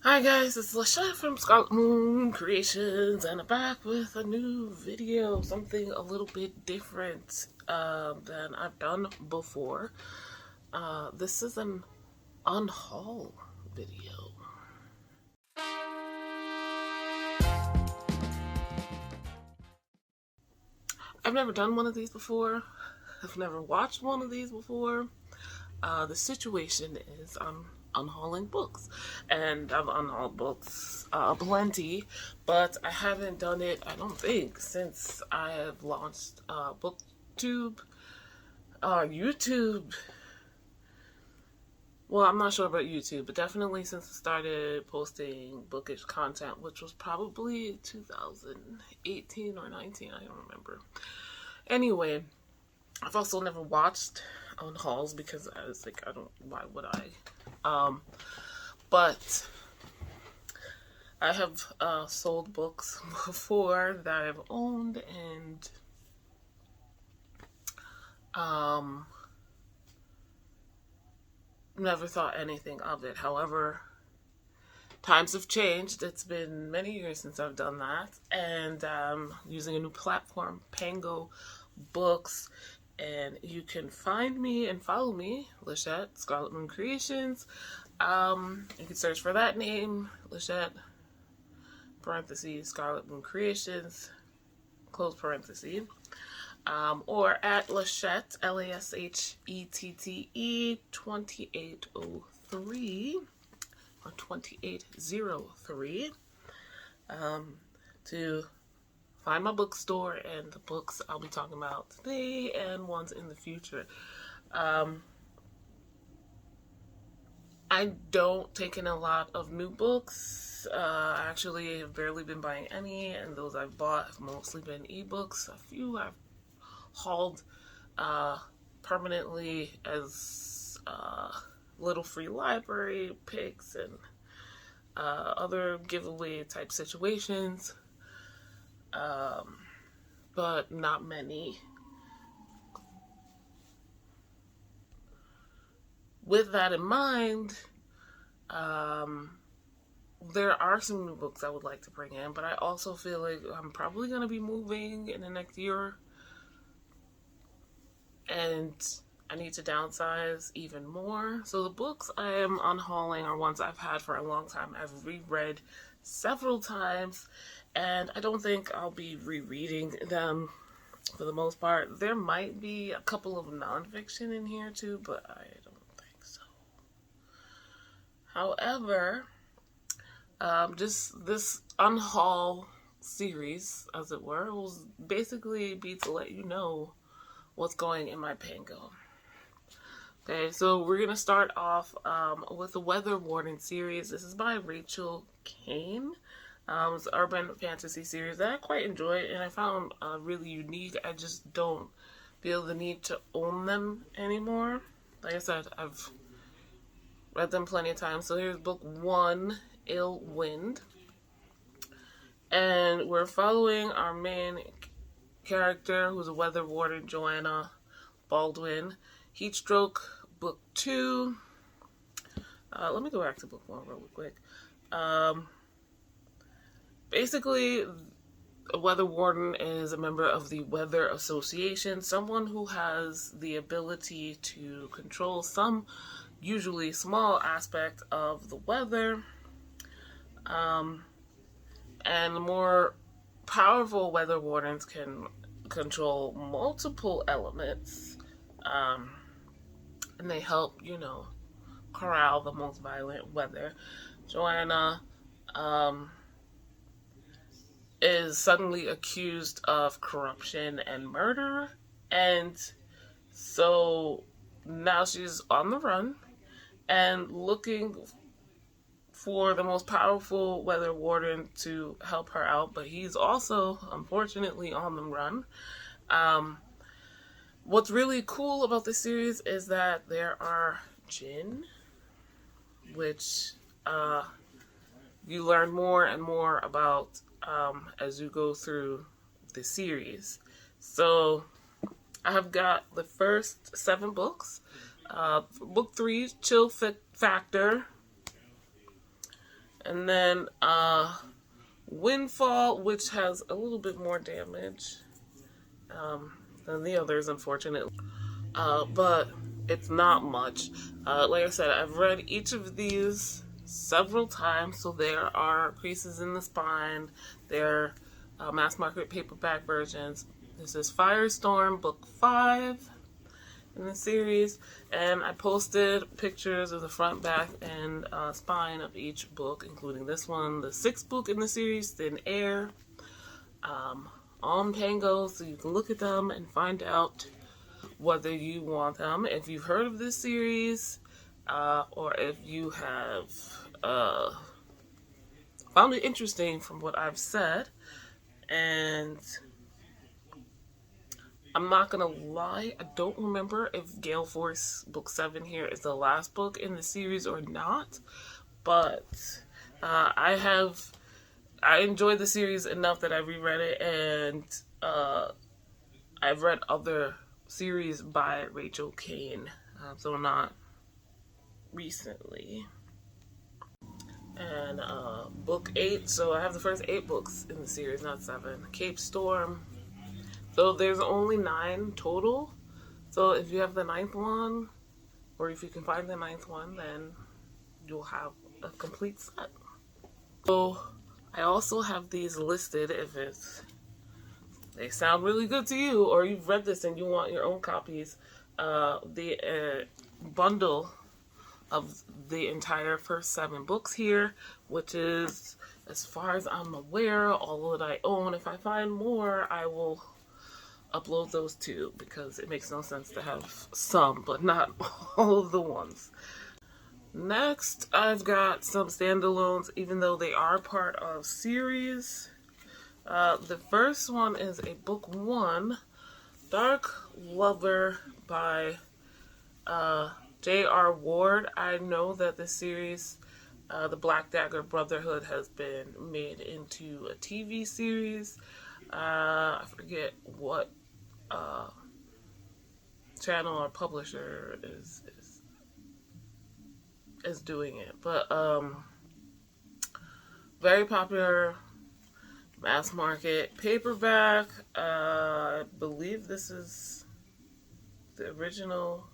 Hi guys, it's Lachette from Scarlet Creations, and I'm back with a new video, something a little bit different than I've done before. This is an Unhaul video. I've never done one of these before. I've never watched one of these before. The situation is I'm unhauling books, and I've unhauled books plenty, but I haven't done it, I don't think, since I have launched BookTube, YouTube. Well, I'm not sure about YouTube, but definitely since I started posting bookish content, which was probably 2018 or 19, I don't remember. Anyway, I've also never watched Unhauls because I was like, why would I? But I have sold books before that I've owned, and never thought anything of it. However, times have changed. It's been many years since I've done that, and using a new platform, Pango Books. And you can find me and follow me, Lachette, Scarlet Moon Creations. You can search for that name, Lachette, parentheses, Scarlet Moon Creations, close parentheses. Or at Lachette, LASHETTE 2803 or 2803 to find my bookstore and the books I'll be talking about today and ones in the future. I don't take in a lot of new books. I actually have barely been buying any, and those I've bought have mostly been ebooks. A few I've hauled permanently as little free library picks and other giveaway type situations. But not many. With that in mind, there are some new books I would like to bring in, but I also feel like I'm probably going to be moving in the next year, and I need to downsize even more. So the books I am unhauling are ones I've had for a long time. I've reread several times, and I don't think I'll be rereading them for the most part. There might be a couple of nonfiction in here too, but I don't think so. However, just this Unhaul series, as it were, will basically be to let you know what's going in my Pango. Okay, so we're going to start off with the Weather Warden series. This is by Rachel Caine. It's an urban fantasy series that I quite enjoy, and I found really unique. I just don't feel the need to own them anymore. Like I said, I've read them plenty of times. So here's book 1, Ill Wind. And we're following our main character, who's a weather warden, Joanna Baldwin. Heatstroke, book 2. Let me go back to book 1 real quick. Basically, a weather warden is a member of the Weather Association, someone who has the ability to control some, usually small, aspect of the weather. And the more powerful weather wardens can control multiple elements, and they help, corral the most violent weather. Joanna is suddenly accused of corruption and murder, and so now she's on the run and looking for the most powerful weather warden to help her out, but he's also, unfortunately, on the run. What's really cool about this series is that there are jinn, which you learn more and more about as you go through the series. So I have got the first 7 books. Book 3, Chill Factor, And then Windfall, which has a little bit more damage than the others, unfortunately. But it's not much. Like I said, I've read each of these several times, so there are creases in the spine. There are mass market paperback versions. This is Firestorm, book 5 in the series, and I posted pictures of the front, back, and spine of each book, including this one, the 6th book in the series, Thin Air, on Pango, so you can look at them and find out whether you want them, if you've heard of this series, or if you have found it interesting from what I've said. And I'm not gonna lie, I don't remember if Gale Force book 7 here is the last book in the series or not, but I enjoyed the series enough that I reread it, and I've read other series by Rachel Caine, so not recently. And book 8, so I have the first 8 books in the series, not 7. Cape Storm. So there's only 9 total. So if you have the 9th one, or if you can find the 9th one, then you'll have a complete set. So I also have these listed if they sound really good to you, or you've read this and you want your own copies. The bundle of the entire first 7 books here, which is, as far as I'm aware, all that I own. If I find more, I will upload those too, because it makes no sense to have some, but not all of the ones. Next, I've got some standalones, even though they are part of series. The first one is a book 1, Dark Lover by J.R. Ward. I know that this series, the Black Dagger Brotherhood, has been made into a TV series. I forget what channel or publisher is doing it, but very popular mass market paperback. I believe this is the original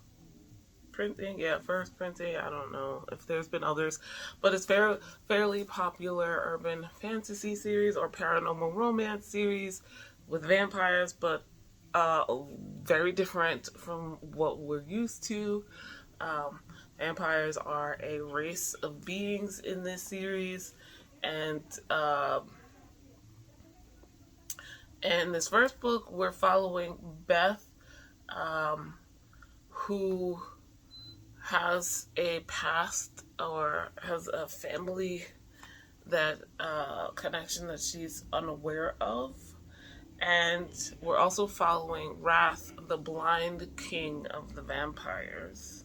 printing, first printing. I don't know if there's been others, but it's fairly popular urban fantasy series or paranormal romance series with vampires, but very different from what we're used to. Vampires are a race of beings in this series, and in this first book, we're following Beth, who has a past or has a family that connection that she's unaware of. And we're also following Wrath, the blind king of the vampires.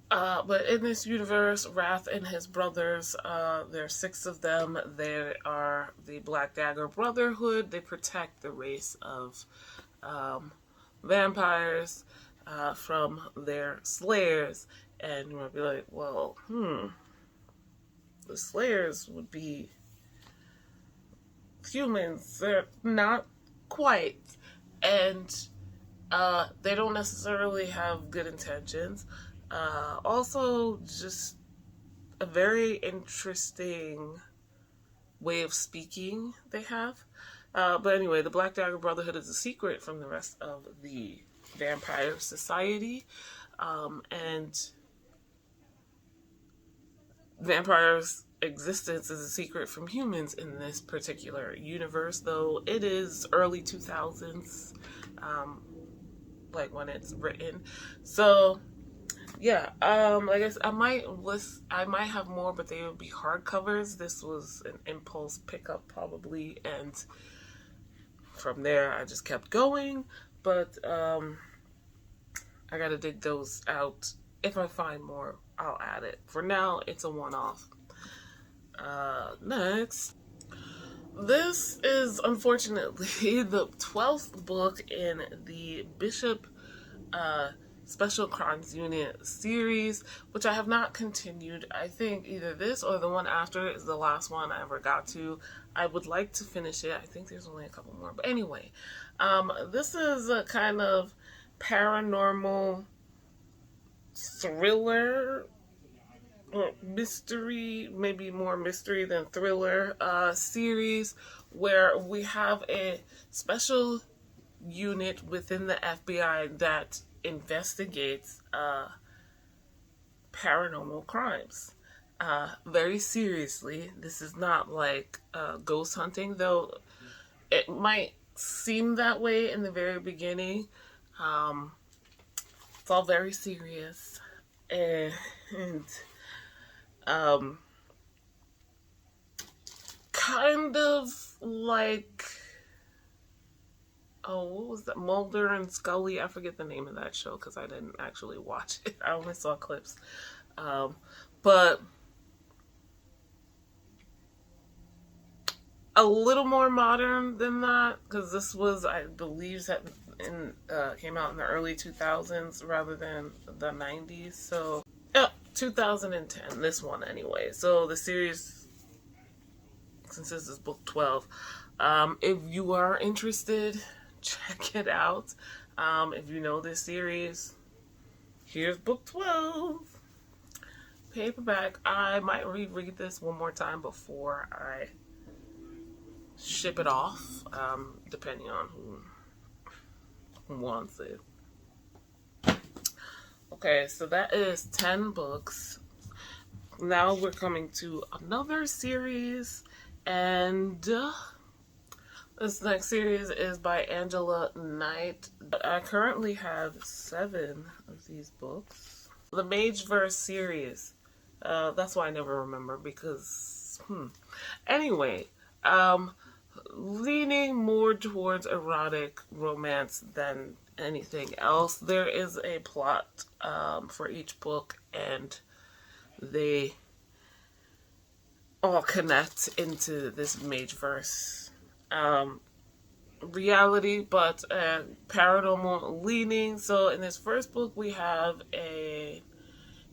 But in this universe, Wrath and his brothers, there are 6 of them. They are the Black Dagger Brotherhood. They protect the race of vampires from their slayers. And you might be like, well, the slayers would be humans. They're not quite. And they don't necessarily have good intentions. Also, just a very interesting way of speaking they have. But anyway, the Black Dagger Brotherhood is a secret from the rest of the vampire society. And vampires' existence is a secret from humans in this particular universe, though it is early 2000s, like when it's written. So yeah, I guess I might have more, but they would be hardcovers. This was an impulse pickup probably, and from there I just kept going, but I gotta dig those out. If I find more, I'll add it. For now, it's a one-off. Next, this is unfortunately the 12th book in the Bishop Special Crimes Unit series, which I have not continued. I think either this or the one after is the last one I ever got to. I would like to finish it. I think there's only a couple more. But anyway, this is a kind of paranormal thriller or mystery, maybe more mystery than thriller, series where we have a special unit within the FBI that investigates paranormal crimes very seriously. This is not like ghost hunting, though it might seem that way in the very beginning. It's all very serious, and kind of like, oh, what was that? Mulder and Scully. I forget the name of that show because I didn't actually watch it. I only saw clips. But a little more modern than that, because this was, I believe, came out in the early 2000s rather than the 90s. So, yeah, 2010, this one anyway. So the series, since this is book 12, if you are interested, check it out. If you know this series, here's book 12. Paperback. I might reread this one more time before I ship it off, depending on who wants it. Okay, so that is 10 books. Now we're coming to another series, and this next series is by Angela Knight. I currently have 7 of these books. The MageVerse series. That's why I never remember, because, Anyway, leaning more towards erotic romance than anything else. There is a plot for each book, and they all connect into this MageVerse reality, but paranormal leaning. So in this first book, we have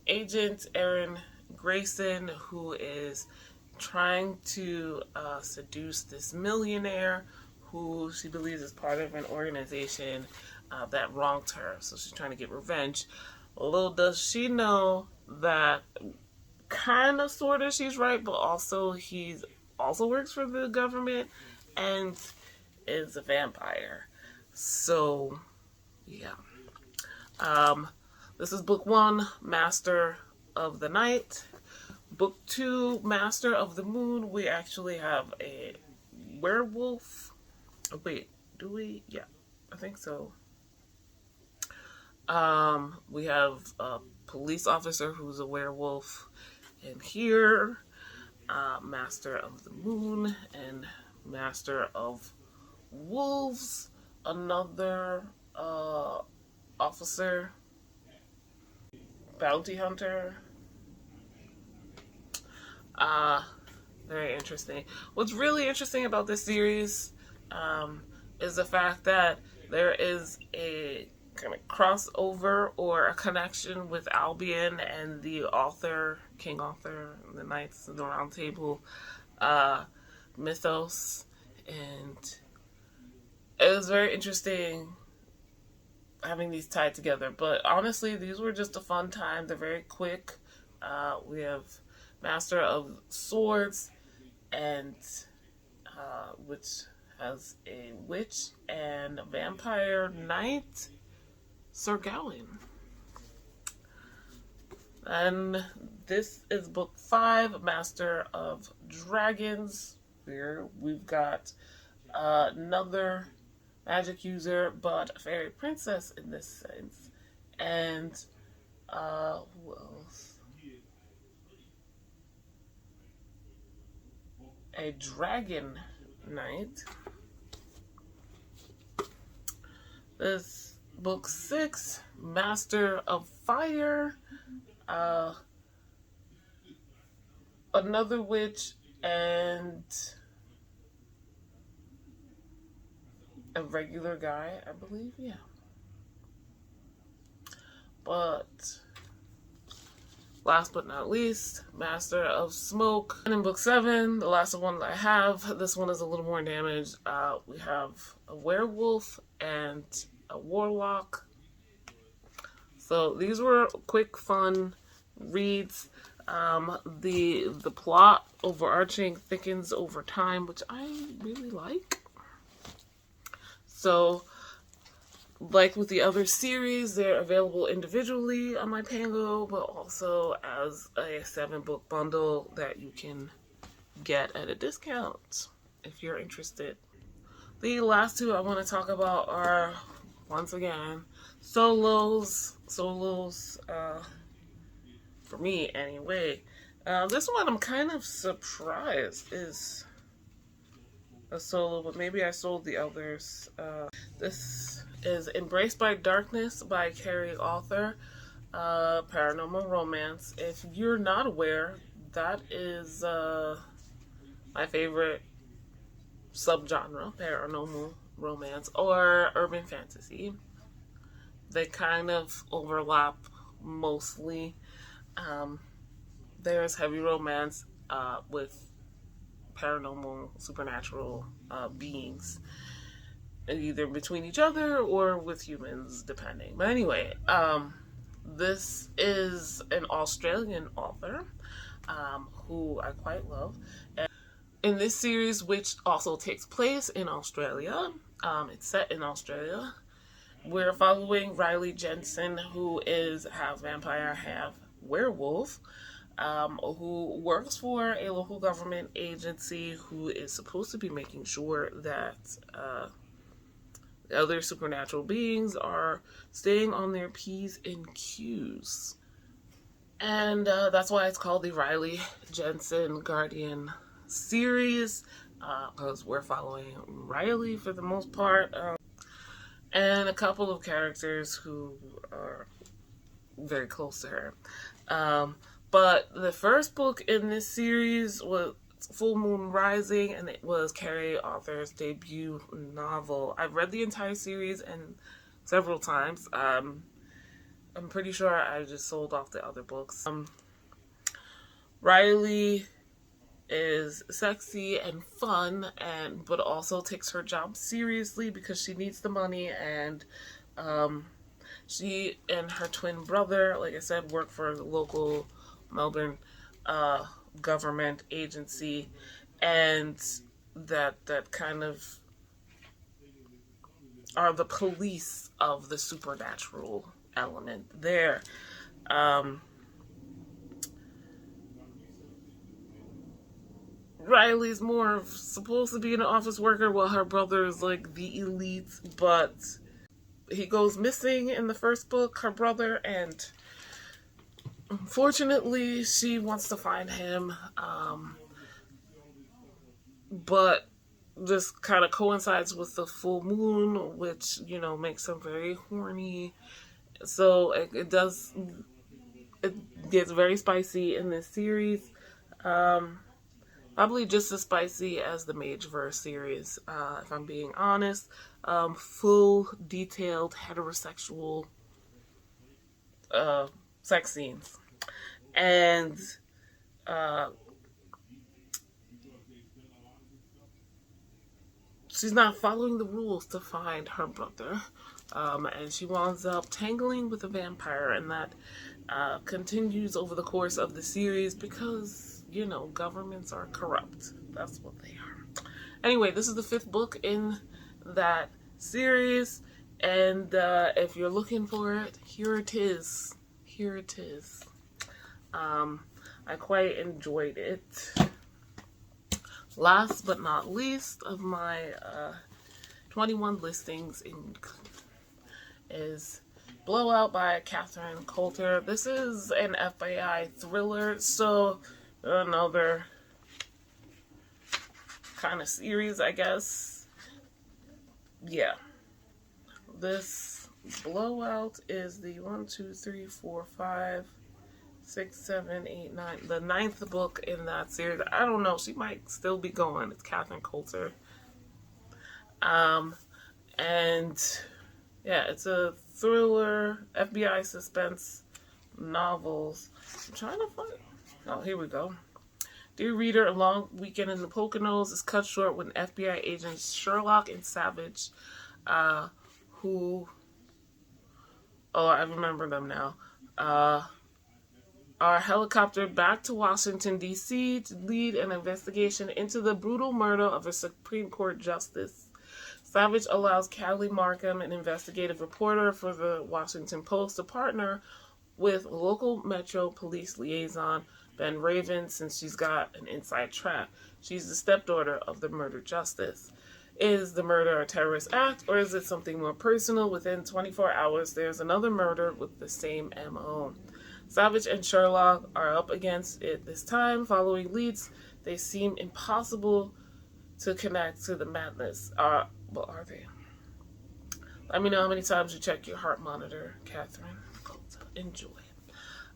Agent Erin Grayson, who is trying to seduce this millionaire who she believes is part of an organization that wronged her. So she's trying to get revenge. Little does she know that kind of, sort of, she's right, but also he also works for the government and is a vampire. So, yeah. This is book 1, Master of the Night. Book 2, Master of the Moon. We actually have a werewolf. Oh, wait, do we? Yeah, I think so. We have a police officer who's a werewolf. And here, Master of the Moon and Master of Wolves. Another officer. Bounty hunter. Very interesting. What's really interesting about this series is the fact that there is a kind of crossover or a connection with Albion and the author, King Arthur, the Knights of the Round Table mythos, and it was very interesting having these tied together. But honestly, these were just a fun time. They're very quick. We have Master of Swords, and which has a witch and a vampire knight, Sir Gawain. And this is book 5, Master of Dragons, where we've got another magic user, but a fairy princess in this sense. And who else? A dragon knight. This book 6, Master of Fire, another witch, and a regular guy, I believe, yeah. But last but not least, Master of Smoke. And in book 7, the last one that I have, this one is a little more damaged. We have a werewolf and a warlock. So these were quick, fun reads. The plot overarching thickens over time, which I really like. So, like with the other series, they're available individually on my Pango, but also as a 7-book bundle that you can get at a discount if you're interested. The last two I want to talk about are, once again, solos. For me anyway. This one I'm kind of surprised is a solo, but maybe I sold the others. This is Embraced by Darkness by Keri author, paranormal romance. If you're not aware, that is my favorite subgenre, paranormal romance or urban fantasy. They kind of overlap mostly. There's heavy romance with paranormal, supernatural beings, either between each other or with humans, depending. But anyway, this is an Australian author who I quite love. And in this series, which also takes place in Australia, it's set in Australia, we're following Riley Jensen, who is half vampire, half werewolf, who works for a local government agency who is supposed to be making sure that other supernatural beings are staying on their P's and Q's. And that's why it's called the Riley Jensen Guardian series, because we're following Riley for the most part, and a couple of characters who are very close to her. But the first book in this series was Full Moon Rising, and it was Keri author's debut novel. I've read the entire series and several times. I'm pretty sure I just sold off the other books. Riley is sexy and fun, but also takes her job seriously because she needs the money, and she and her twin brother, like I said, work for the local Melbourne government agency, and that kind of are the police of the supernatural element there. Riley's more supposed to be an office worker while her brother is like the elite, but he goes missing in the first book, her brother, and unfortunately she wants to find him, but this kind of coincides with the full moon, which, you know, makes him very horny. So it gets very spicy in this series. Probably just as spicy as the MageVerse series, if I'm being honest. Full, detailed, heterosexual sex scenes. And she's not following the rules to find her brother. And she winds up tangling with a vampire, and that continues over the course of the series because, you know, governments are corrupt. That's what they are. Anyway, this is the 5th book in that series, and if you're looking for it, here it is. Here it is. I quite enjoyed it. Last but not least of my 21 listings is Blowout by Coulter. This is an FBI thriller, so another kind of series, I guess. Yeah. This Blowout is the 1, 2, 3, 4, 5, 6, 7, 8, 9, the 9th book in that series. I don't know. She might still be going. It's Coulter. And yeah, it's a thriller, FBI suspense novels. I'm trying to find... Oh, here we go. Dear reader, a long weekend in the Poconos is cut short when FBI agents Sherlock and Savage, who... Oh, I remember them now. Are helicoptered back to Washington, D.C. to lead an investigation into the brutal murder of a Supreme Court justice. Savage allows Callie Markham, an investigative reporter for the Washington Post, to partner with local Metro Police liaison Ben Raven since she's got an inside track. She's the stepdaughter of the murdered justice. Is the murder a terrorist act, or is it something more personal? Within 24 hours, there's another murder with the same M.O. Savage and Sherlock are up against it this time. Following leads, they seem impossible to connect to the madness. Well, are they? Let me know how many times you check your heart monitor, Catherine. Enjoy.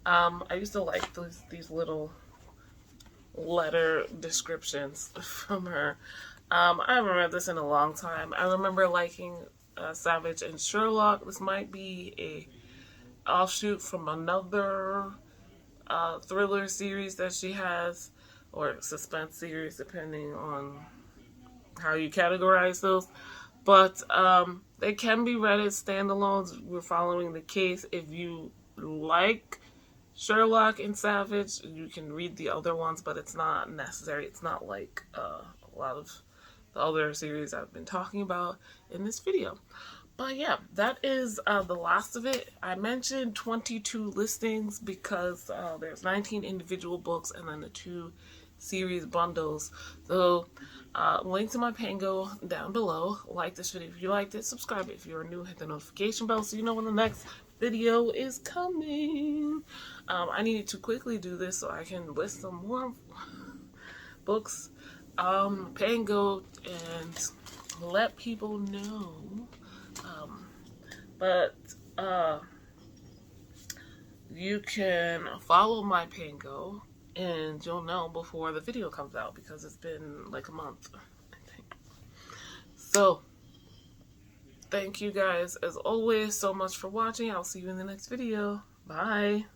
I used to like these little letter descriptions from her. I haven't read this in a long time. I remember liking Savage and Sherlock. This might be a offshoot from another thriller series that she has, or suspense series, depending on how you categorize those. But they can be read as standalones. We're following the case. If you like Sherlock and Savage, you can read the other ones, but it's not necessary. It's not like a lot of the other series I've been talking about in this video. But yeah, that is the last of it. I mentioned 22 listings because there's 19 individual books and then the 2 series bundles. So link to my Pango down below. Like this video if you liked it. Subscribe if you're new. Hit the notification bell so you know when the next video is coming. I needed to quickly do this so I can list some more books, Pango, and let people know. But you can follow my Pango and you'll know before the video comes out because it's been like a month, I think. So, thank you guys as always so much for watching. I'll see you in the next video. Bye.